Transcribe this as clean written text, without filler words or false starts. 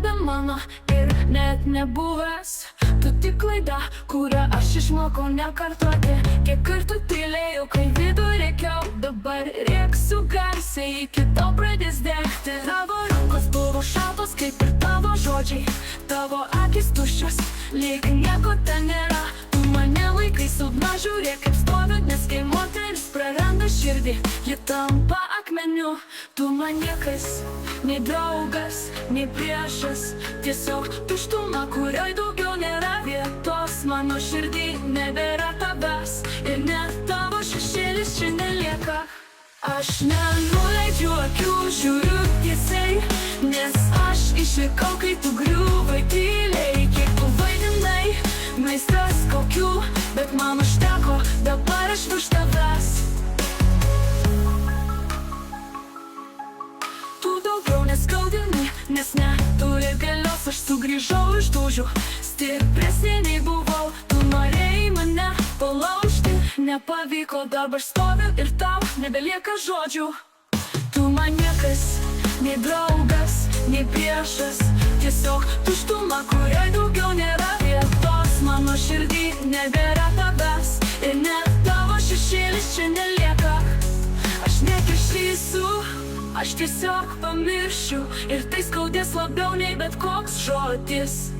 nebe mano ir net nebuvęs. Tu tik klaida, kurią aš išmokau nekartoti. Kiek kartų tylėjau, kai vidų reikiau, dabar rėksiu garsiai, iki to pradės degti. Tavo rankos buvo šaltos, kaip ir tavo žodžiai, tavo akis tuščios, lyg nieko ten nėra. Tu mane laikai silpna, žiūrėk kaip stoviu, nes kai moteris praranda širdį, ji tampa akmeniu. Tu man niekas, nei draugas, nei priešas, tiesiog tuštuma, kurioj daugiau nėra vietos. Mano širdį nebėra tavęs ir net tavo šešėlis čia nelieka. Aš nenuleidžiu akių, žiūriu tiesiai, nes aš išlikau, kai tu griuvai tyliai. Kiek tu vaidinai, maistas kokių, bet man užteko, dabar aš virš tavęs. Tu daugiau neskaudini, nes neturi galios. Aš sugrįžau iš dūžių, stipresnė nei buvau. Tu norėjai mane palaužti, nepavyko, dabar stoviu ir tau nebelieka žodžių. Tu man niekas, nei draugas, nei priešas, tiesiog tuštuma, kurioj daugiau nėra vietos. Mano širdį nebėra tavęs ir net tavo šešėlis čia nelieka. Aš nekišysiu, aš tiesiog pamiršiu, ir tai skaudės labiau nei bet koks žodis.